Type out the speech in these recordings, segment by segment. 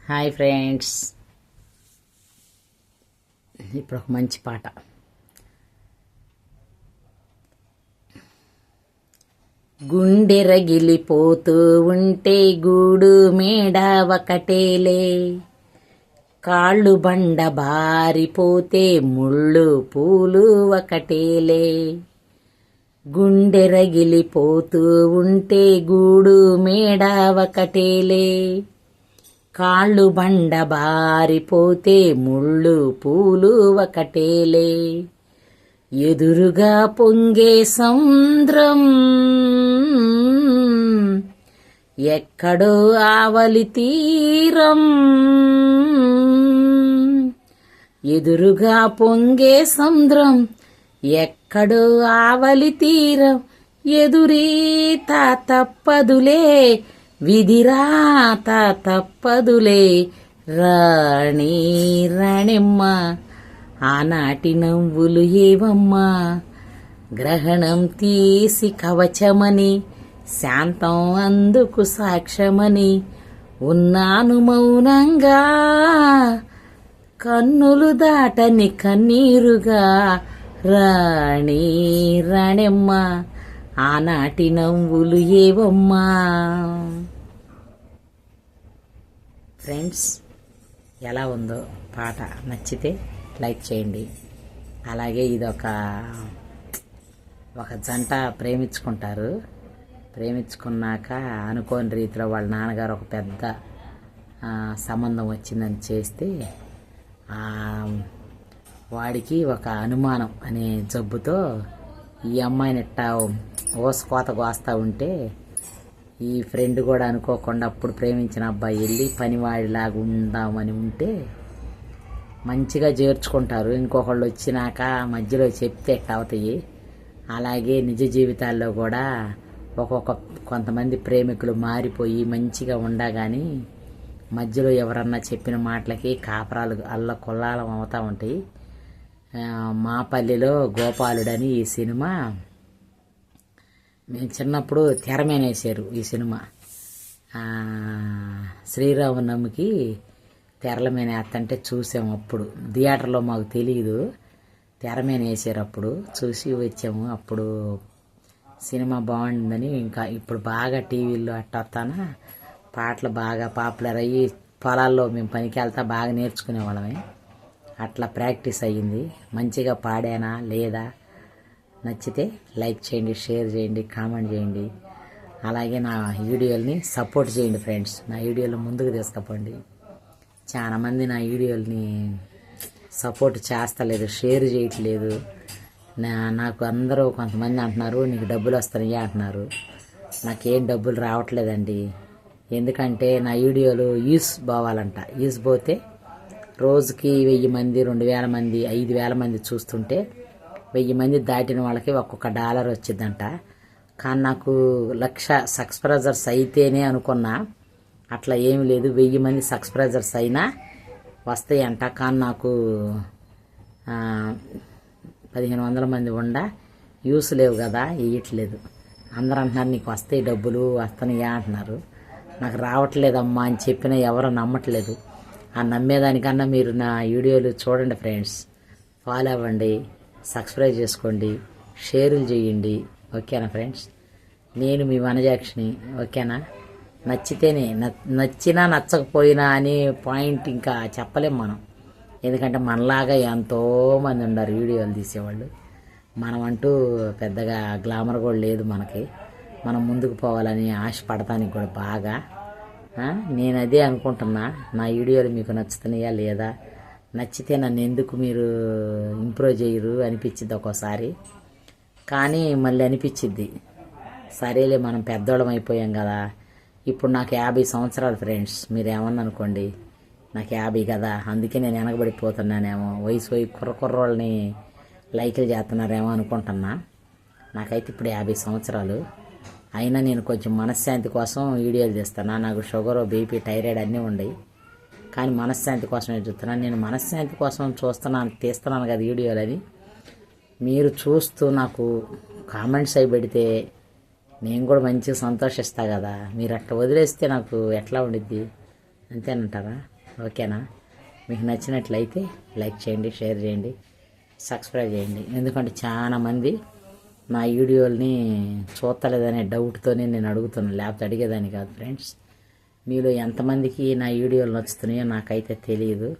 Hi friends, ఇప్పుడు ఒక మంచి పాట. గుండె రగిలిపోతూ ఉంటే గూడు మేడ ఒకటేలే, కాళ్ళు బండ బారిపోతే ముళ్ళు పూలు ఒకటేలే. గుండె రగిలిపోతూ ఉంటే గూడు మేడ ఒకటేలే, కాళ్ళు బండ బారిపోతే ముళ్ళు పూలు ఒకటేలే. ఎదురుగా పొంగే సముద్రం, ఎక్కడో ఆవలి తీరం. ఎదురుగా పొంగే సముద్రం, ఎక్కడో ఆవలి తీరం. ఎదురీత తప్పదులే, విధిరాత తప్పదులే. రాణి రాణెమ్మ, ఆనాటి నవ్వులు ఏవమ్మా. గ్రహణం తీసి కవచమని, శాంతం అందుకు సాక్ష్యమని ఉన్నాను మౌనంగా. కన్నులు దాటని కన్నీరుగా. రాణి రాణెమ్మ, ఆనాటి నవ్వులు ఏవమ్మా. ఫ్రెండ్స్, ఎలా ఉందో పాట? నచ్చితే లైక్ చేయండి. అలాగే ఇదొక జంట ప్రేమించుకుంటారు. ప్రేమించుకున్నాక అనుకోని రీతిలో వాళ్ళ నాన్నగారు ఒక పెద్ద సంబంధం వచ్చిందని చేస్తే వాడికి ఒక అనుమానం అనే జబ్బుతో ఈ అమ్మాయిని ఇట్టా ఓసుకోత కోస్తా ఉంటే ఈ ఫ్రెండ్ కూడా అనుకోకుండా అప్పుడు ప్రేమించిన అబ్బాయి వెళ్ళి పనివాడిలాగా ఉందామని ఉంటే మంచిగా చేర్చుకుంటారు. ఇంకొకళ్ళు వచ్చినాక మధ్యలో చెప్తే ఎట్లా అవుతాయి. అలాగే నిజ జీవితాల్లో కూడా కొంతమంది ప్రేమికులు మారిపోయి మంచిగా ఉండగాని మధ్యలో ఎవరన్నా చెప్పిన మాటలకి కాపరాలు కొల్లాలం అవుతూ ఉంటాయి. మా పల్లెలో గోపాలుడని ఈ సినిమా మేము చిన్నప్పుడు తెర మీద వేసారు. ఈ సినిమా శ్రీరామనవమికి తెరల మీద వేస్తుంటే చూసాము. అప్పుడు థియేటర్లో మాకు తెలియదు, తెర మీద వేసారు. అప్పుడు చూసి వచ్చాము. అప్పుడు సినిమా బాగుండిందని ఇంకా ఇప్పుడు బాగా టీవీల్లో అట్టొస్తానా పాటలు బాగా పాపులర్ అయ్యి పొలాల్లో మేము పనికి వెళ్తా బాగా నేర్చుకునేవాళ్ళమే. అట్లా ప్రాక్టీస్ అయ్యింది. మంచిగా పాడానా లేదా? నచ్చితే లైక్ చేయండి, షేర్ చేయండి, కామెంట్ చేయండి. అలాగే నా వీడియోల్ని సపోర్ట్ చేయండి ఫ్రెండ్స్. నా వీడియోలు ముందుకు తీసుకుపోండి. చాలామంది నా వీడియోల్ని సపోర్ట్ చేస్తలేదు, షేర్ చేయట్లేదు. నాకు అందరూ కొంతమంది అంటున్నారు నీకు డబ్బులు వస్తున్నాయా అంటున్నారు. నాకేం డబ్బులు రావట్లేదండి. ఎందుకంటే నా వీడియోలు యూస్ పోవాలంట. యూస్ పోతే రోజుకి 1000 మంది, 2000 మంది, 5000 మంది చూస్తుంటే 1000 మంది దాటిన వాళ్ళకి ఒక్కొక్క $1 వచ్చిందంట. కానీ నాకు 1,00,000 సబ్స్క్రైబర్స్ అయితేనే అనుకున్నా. అట్లా ఏమి లేదు, 1000 మంది సబ్స్క్రైబర్స్ అయినా వస్తాయంట. కానీ నాకు 1500 మంది యూస్ లేవు కదా, వేయట్లేదు. అందరూ అంటున్నారు నీకు వస్తాయి డబ్బులు వస్తాయా అంటున్నారు. నాకు రావట్లేదమ్మా అని చెప్పినా ఎవరో నమ్మట్లేదు. ఆ నమ్మేదానికన్నా మీరు నా వీడియోలు చూడండి ఫ్రెండ్స్, ఫాలో అవ్వండి, సబ్స్క్రైబ్ చేసుకోండి, షేర్లు చేయండి. ఓకేనా ఫ్రెండ్స్? నేను మీ వనజాక్షిని. ఓకేనా? నచ్చితేనే, నచ్చినా నచ్చకపోయినా అనే పాయింట్ ఇంకా చెప్పలేం మనం. ఎందుకంటే మనలాగా ఎంతోమంది ఉన్నారు వీడియోలు తీసేవాళ్ళు. మనం అంటూ పెద్దగా గ్లామర్ కూడా లేదు మనకి. మనం ముందుకు పోవాలని ఆశపడటానికి కూడా బాగా నేను అదే అనుకుంటున్నా. నా వీడియోలు మీకు నచ్చుతున్నాయా లేదా? నచ్చితే నన్ను ఎందుకు మీరు ఇంప్రూవ్ చేయరు అనిపించింది ఒక్కోసారి. కానీ మళ్ళీ అనిపించిద్ది సరేలే మనం పెద్దోళ్ళం అయిపోయాం కదా. ఇప్పుడు నాకు 50 సంవత్సరాలు ఫ్రెండ్స్. మీరు ఏమన్నా అనుకోండి, నాకు 50 కదా, అందుకే నేను వెనకబడిపోతున్నానేమో. వయసు కుర్రోళ్ళని లైకులు చేస్తున్నారేమో అనుకుంటున్నా. నాకైతే ఇప్పుడు 50 సంవత్సరాలు అయినా నేను కొంచెం మనశ్శాంతి కోసం వీడియోలు తీస్తాను. నాకు షుగర్, బీపీ, థైరాయిడ్ అన్నీ ఉన్నాయి. కానీ మనశ్శాంతి కోసం చూస్తున్నాను. నేను మనశ్శాంతి కోసం తీస్తున్నాను కదా వీడియోలు. అది మీరు చూస్తూ నాకు కామెంట్స్ అవి పెడితే నేను కూడా మంచిగా సంతోషిస్తా కదా. మీరు అట్లా వదిలేస్తే నాకు ఎట్లా ఉండిద్ది? అంతేనంటారా? ఓకేనా? మీకు నచ్చినట్లయితే లైక్ చేయండి, షేర్ చేయండి, సబ్స్క్రైబ్ చేయండి. ఎందుకంటే చాలామంది నా వీడియోల్ని చూస్తలేదనే డౌట్తోనే నేను అడుగుతున్నాను, లేకపోతే అడిగేదాన్ని కాదు ఫ్రెండ్స్. మీలో ఎంతమందికి నా వీడియోలు నచ్చుతున్నాయో నాకైతే తెలియదు.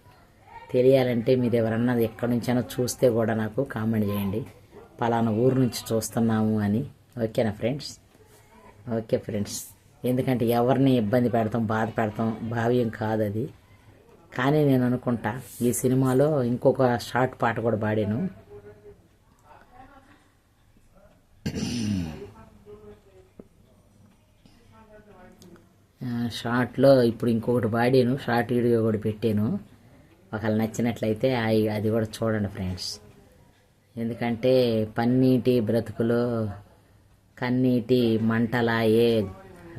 తెలియాలంటే మీరు ఎవరన్నా ఎక్కడి నుంచైనా చూస్తే కూడా నాకు కామెంట్ చేయండి, పలానా ఊరు నుంచి చూస్తున్నాము అని. ఓకేనా ఫ్రెండ్స్? Okay friends. ఎందుకంటే ఎవరిని ఇబ్బంది పెడతాం, బాధ పెడతాం భావ్యం కాదు అది. కానీ నేను అనుకుంటా ఈ సినిమాలో ఇంకొక షార్ట్ పాట కూడా పాడాను. షార్ట్లో ఇప్పుడు ఇంకొకటి పాడాను, షార్ట్ వీడియో కూడా పెట్టాను. ఒకవేళ నచ్చినట్లయితే అది కూడా చూడండి ఫ్రెండ్స్. ఎందుకంటే పన్నీటి బ్రతుకులో కన్నీటి మంటలాయే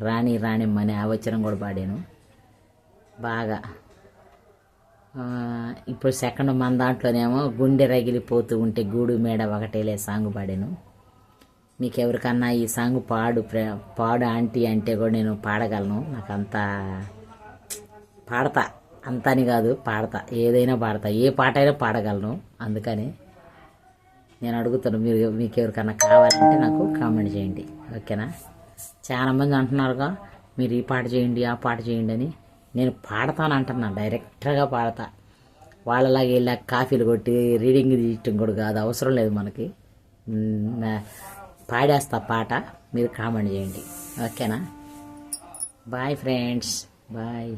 రాణి రాణిమ్మని ఆవచనం కూడా పాడాను బాగా. ఇప్పుడు సెకండ్ మన దాంట్లోనేమో గుండె రగిలిపోతూ ఉంటే గూడు మేడ ఒకటేలే సాంగ్ పాడాను. మీకు ఎవరికన్నా ఈ సాంగ్ పాడు ఆంటీ అంటే కూడా నేను పాడగలను. నాకు పాడతా, అంతా అని కాదు, పాడతా, ఏదైనా పాడతా, ఏ పాట అయినా పాడగలను. అందుకని నేను అడుగుతాను, మీకు ఎవరికన్నా కావాలంటే నాకు కామెంట్ చేయండి. ఓకేనా? చాలామంది అంటున్నారుగా మీరు ఈ పాట చేయండి, ఆ పాట చేయండి అని. నేను పాడతాను అంటున్నా, డైరెక్ట్గా పాడతా. వాళ్ళలాగా వెళ్ళా కాఫీలు కొట్టి రీడింగ్ తీయటం కూడా కాదు, అవసరం లేదు మనకి. పాడేస్తా పాట, మీరు కామెంట్ చేయండి. ఓకేనా? Bye friends, bye.